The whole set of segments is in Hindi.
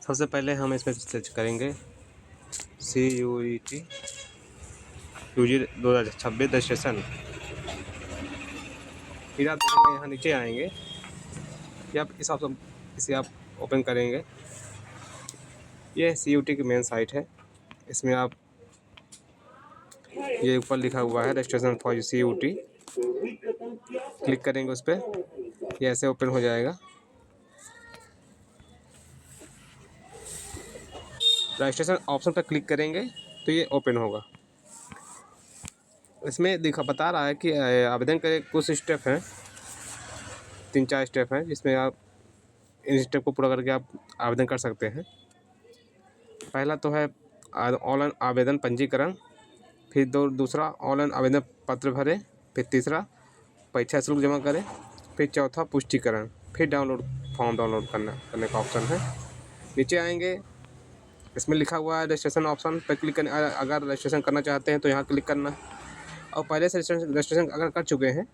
सबसे पहले हम इसमें सर्च करेंगे CUET UG 2026 रजिस्ट्रेशन। फिर आप देखेंगे यहाँ नीचे आएंगे, या आप इस ऑप्शन इसे आप ओपन करेंगे। ये CUET की मेन साइट है। इसमें आप ये ऊपर लिखा हुआ है रजिस्ट्रेशन फॉर CUET, क्लिक करेंगे उस पर, ये ऐसे ओपन हो जाएगा। रजिस्ट्रेशन ऑप्शन पर क्लिक करेंगे तो ये ओपन होगा। इसमें बता रहा है कि आवेदन के कुछ स्टेप हैं, 3-4 स्टेप हैं, जिसमें आप इन स्टेप को पूरा करके आप आवेदन कर सकते हैं। पहला तो है ऑनलाइन आवेदन पंजीकरण, फिर दूसरा ऑनलाइन आवेदन पत्र भरें, फिर तीसरा परीक्षा शुल्क जमा करें, फिर चौथा पुष्टिकरण, फिर फॉर्म डाउनलोड करने का ऑप्शन है। नीचे आएंगे, इसमें लिखा हुआ है रजिस्ट्रेशन ऑप्शन पर क्लिक करना। अगर रजिस्ट्रेशन करना चाहते हैं तो यहाँ क्लिक करना है, और पहले से रजिस्ट्रेशन अगर कर चुके हैं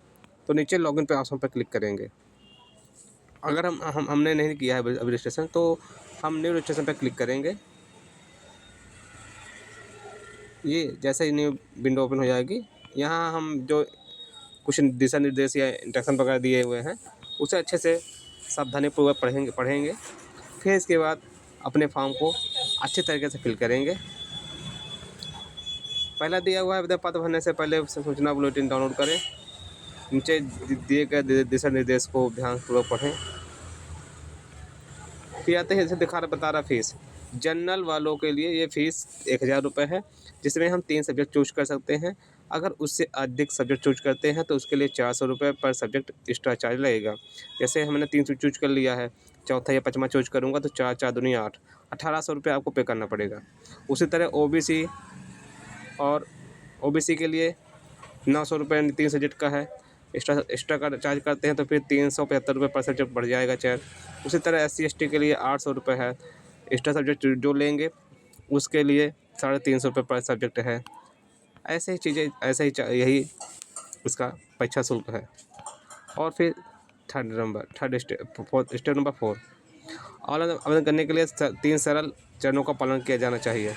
तो नीचे लॉगिन पे ऑप्शन पर क्लिक करेंगे। अगर हमने नहीं किया है अभी रजिस्ट्रेशन, तो हम न्यू रजिस्ट्रेशन पर क्लिक करेंगे। ये जैसे ही न्यू विंडो ओपन हो जाएगी, यहाँ हम जो कुछ दिशा निर्देश या इंस्ट्रक्शन वगैरह दिए हुए हैं उसे अच्छे से सावधानीपूर्वक पढ़ेंगे। फिर इसके बाद अपने फॉर्म को अच्छे तरीके से फिल करेंगे। पहला दिया हुआ है आवेदन पत्र भरने से पहले सूचना बुलेटिन डाउनलोड करें। नीचे दिए गए दिशा निर्देश को ध्यानपूर्वक पढ़ें। फिर आते हैं, जैसे बता रहा फीस। जनरल वालों के लिए ये फ़ीस 1000 रुपये है, जिसमें हम 3 सब्जेक्ट चूज कर सकते हैं। अगर उससे अधिक सब्जेक्ट चूज करते हैं तो उसके लिए 400 रुपये पर सब्जेक्ट एक्स्ट्रा चार्ज लगेगा। जैसे हमने 3 चूज कर लिया है, चौथा या पाँचवा चूज करूँगा तो 4 दूनी 8, 1800 रुपये आपको पे करना पड़ेगा। उसी तरह OBC के लिए 900 रुपये 3 सब्जेक्ट का है। एक्स्ट्रा का चार्ज करते हैं तो फिर 375 रुपये पर सब्जेक्ट बढ़ जाएगा चार्ज। उसी तरह SC/ST के लिए 800 रुपये है। एक्स्ट्रा सब्जेक्ट जो लेंगे उसके लिए 350 रुपये पर सब्जेक्ट है। ऐसे ही चीज़ें, ऐसे ही यही इसका परीक्षा शुल्क है। और फिर स्टेप नंबर 4, ऑनलाइन आवेदन करने के लिए 3 सरल चरणों का पालन किया जाना चाहिए।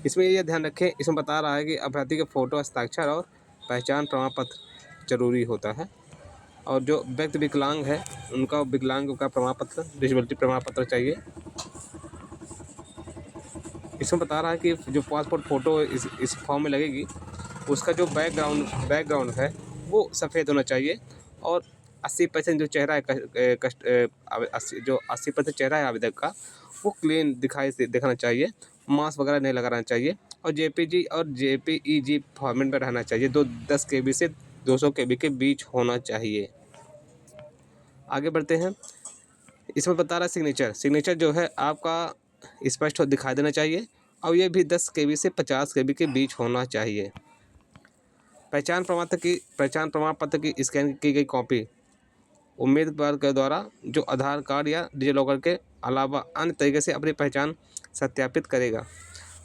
इसमें ये ध्यान रखें, इसमें बता रहा है कि अभ्यर्थी के फ़ोटो, हस्ताक्षर और पहचान प्रमाण पत्र जरूरी होता है। और जो व्यक्ति विकलांग है उनका विकलांग का प्रमाण पत्र, डिसेबिलिटी प्रमाण पत्र चाहिए। इसमें बता रहा है कि जो पासपोर्ट फ़ोटो इस फॉर्म में लगेगी, उसका जो बैकग्राउंड है वो सफ़ेद होना चाहिए, और 80% जो चेहरा है 80% चेहरा है आवेदक का, वो क्लीन दिखाना चाहिए। मास्क वगैरह नहीं लगाना चाहिए, और JPG और JPEG फॉर्मेट में रहना चाहिए। 10 KB से 200 KB के बीच होना चाहिए। आगे बढ़ते हैं। इसमें बता रहा है सिग्नेचर जो है आपका स्पष्ट दिखाई देना चाहिए, और ये भी 10 KB से 50 KB के बीच होना चाहिए। पहचान प्रमाण पत्र की स्कैन की गई कॉपी उम्मीदवार के द्वारा जो आधार कार्ड या डिजिलॉकर के अलावा अन्य तरीके से अपनी पहचान सत्यापित करेगा।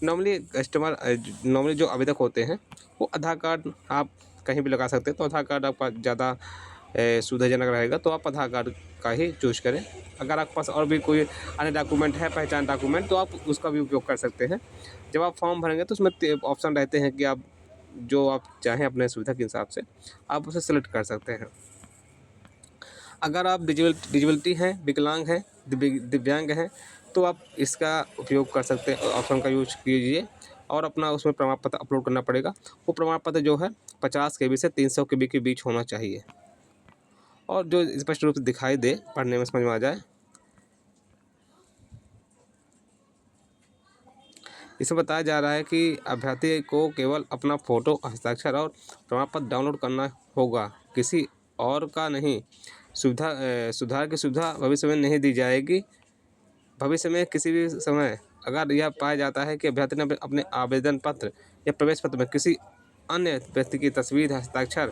नॉर्मली जो आवेदक होते हैं वो आधार कार्ड आप कहीं भी लगा सकते हैं, तो आधार कार्ड आपका ज़्यादा सुविधाजनक रहेगा, तो आप आधार कार्ड का ही चूज करें। अगर आपके पास और भी कोई अन्य डॉक्यूमेंट है, पहचान डॉक्यूमेंट, तो आप उसका भी उपयोग कर सकते हैं। जब आप फॉर्म भरेंगे तो उसमें ऑप्शन रहते हैं कि आप जो आप चाहें अपने सुविधा के हिसाब से आप उसे सेलेक्ट कर सकते हैं। अगर आप डिजेबिलिटी हैं, विकलांग हैं, दिव्यांग हैं, तो आप इसका उपयोग कर सकते हैं, ऑप्शन का यूज कीजिए, और अपना उसमें प्रमाण पत्र अपलोड करना पड़ेगा। वो प्रमाण पत्र जो है 50 KB से 300 KB के बीच होना चाहिए, और जो स्पष्ट रूप से दिखाई दे, पढ़ने में समझ में आ जाए। इसमें बताया जा रहा है कि अभ्यर्थी को केवल अपना फ़ोटो, हस्ताक्षर और प्रमाण पत्र डाउनलोड करना होगा, किसी और का नहीं। सुधार की सुविधा भविष्य में नहीं दी जाएगी। भविष्य में किसी भी समय अगर यह पाया जाता है कि अभ्यर्थी ने अपने आवेदन पत्र या प्रवेश पत्र में किसी अन्य व्यक्ति की तस्वीर, हस्ताक्षर,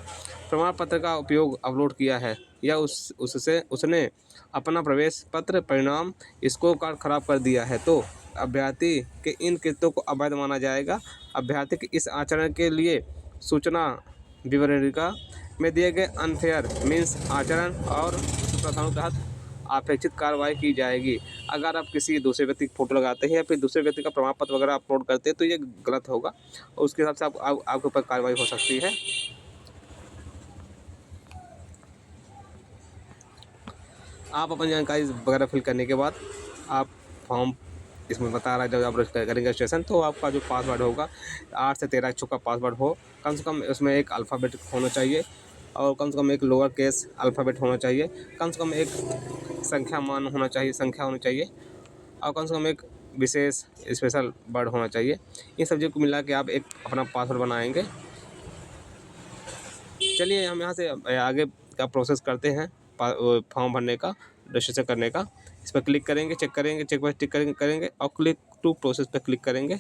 प्रमाण पत्र का उपयोग अपलोड किया है, या उसने अपना प्रवेश पत्र, परिणाम, स्कोर कार्ड खराब कर दिया है, तो अभ्यर्थी के इन कृत्यों को अवैध माना जाएगा। अभ्यर्थी के इस आचरण के लिए सूचना विवरणिका में दिए गए अनफेयर मीन्स आचरण और प्रथाओं के तहत अपेक्षित कार्रवाई की जाएगी। अगर आप किसी दूसरे व्यक्ति की फ़ोटो लगाते हैं या फिर दूसरे व्यक्ति का प्रमाण पत्र वगैरह अपलोड करते हैं तो ये गलत होगा और उसके हिसाब से आपके ऊपर कार्रवाई हो सकती है। आप अपनी जानकारी वगैरह फिल करने के बाद आप फॉर्म इसमें बता रहा है जब आप करेंगे रजिस्ट्रेशन तो आपका जो पासवर्ड होगा 8 से 13 अक्षरों का पासवर्ड हो, कम से कम उसमें एक अल्फ़ाबेट होना चाहिए और कम से कम एक लोअर केस अल्फ़ाबेट होना चाहिए, कम से कम एक संख्या होना चाहिए और कम से कम एक विशेष स्पेशल वर्ड होना चाहिए। इन सब चीज़ों को मिला के आप एक अपना पासवर्ड बनाएंगे। चलिए हम यहाँ से आगे का प्रोसेस करते हैं फॉर्म भरने का, रजिस्ट्रेशन करने का। इस पर क्लिक करेंगे, चेक करेंगे, चेक पर टिक करेंगे और क्लिक टू प्रोसेस पर क्लिक करेंगे।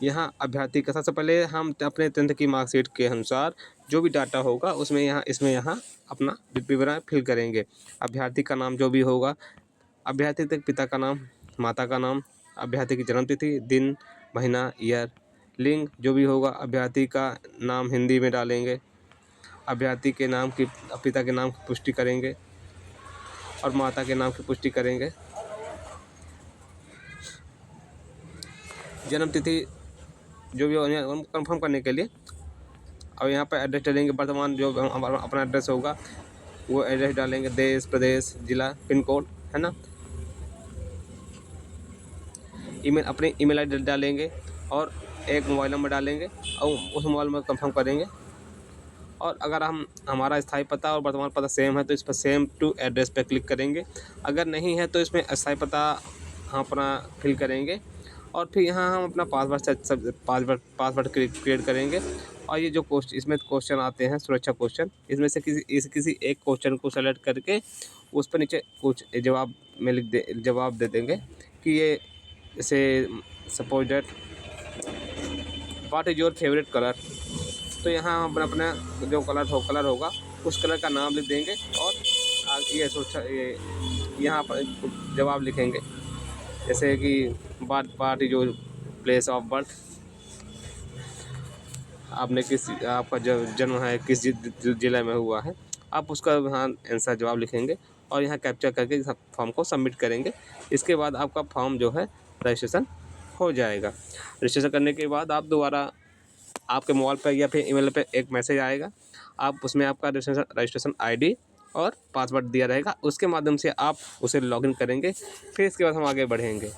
यहाँ अभ्यर्थी का सबसे पहले हम अपने 10th की मार्कशीट के अनुसार जो भी डाटा होगा उसमें यहाँ अपना विवरण फिल करेंगे। अभ्यर्थी का नाम जो भी होगा, अभ्यर्थी के पिता का नाम, माता का नाम, अभ्यर्थी की जन्म तिथि, दिन, महीना, ईयर, लिंग जो भी होगा, अभ्यर्थी का नाम हिंदी में डालेंगे, अभ्यर्थी के नाम की पिता के नाम की पुष्टि करेंगे और माता के नाम की पुष्टि करेंगे। जन्म तिथि जो भी हम कंफर्म करने के लिए और यहाँ पर एड्रेस डालेंगे, वर्तमान जो अपना एड्रेस होगा वो एड्रेस डालेंगे, देश, प्रदेश, जिला, पिन कोड, है ना। अपनी ईमेल आईडी डालेंगे और एक मोबाइल नंबर डालेंगे और उस मोबाइल में कंफर्म करेंगे। और अगर हमारा स्थायी पता और वर्तमान पता सेम है तो इस पर सेम टू एड्रेस पर क्लिक करेंगे। अगर नहीं है तो इसमें अस्थायी पता हम अपना फिल करेंगे और फिर यहाँ हम अपना पासवर्ड क्रिएट करेंगे। और ये जो इसमें क्वेश्चन आते हैं सुरक्षा क्वेश्चन, इसमें से किसी एक क्वेश्चन को सेलेक्ट करके उस पर नीचे कुछ जवाब दे देंगे कि ये जैसे suppose date what is your favourite colour, तो यहाँ हम अपना जो कलर होगा उस कलर का नाम लिख देंगे और ये यहाँ पर जवाब लिखेंगे जैसे कि what is your place of birth, आपका जो जन्म है किस जिले में हुआ है, आप उसका यहाँ आंसर जवाब लिखेंगे और यहाँ कैप्चर करके फॉर्म को सबमिट करेंगे। इसके बाद आपका फॉर्म जो है रजिस्ट्रेशन हो जाएगा। रजिस्ट्रेशन करने के बाद आप दोबारा आपके मोबाइल पर या फिर ईमेल पे एक मैसेज आएगा, आप उसमें आपका रजिस्ट्रेशन आईडी और पासवर्ड दिया रहेगा, उसके माध्यम से आप उसे लॉगिन करेंगे। फिर इसके बाद हम आगे बढ़ेंगे।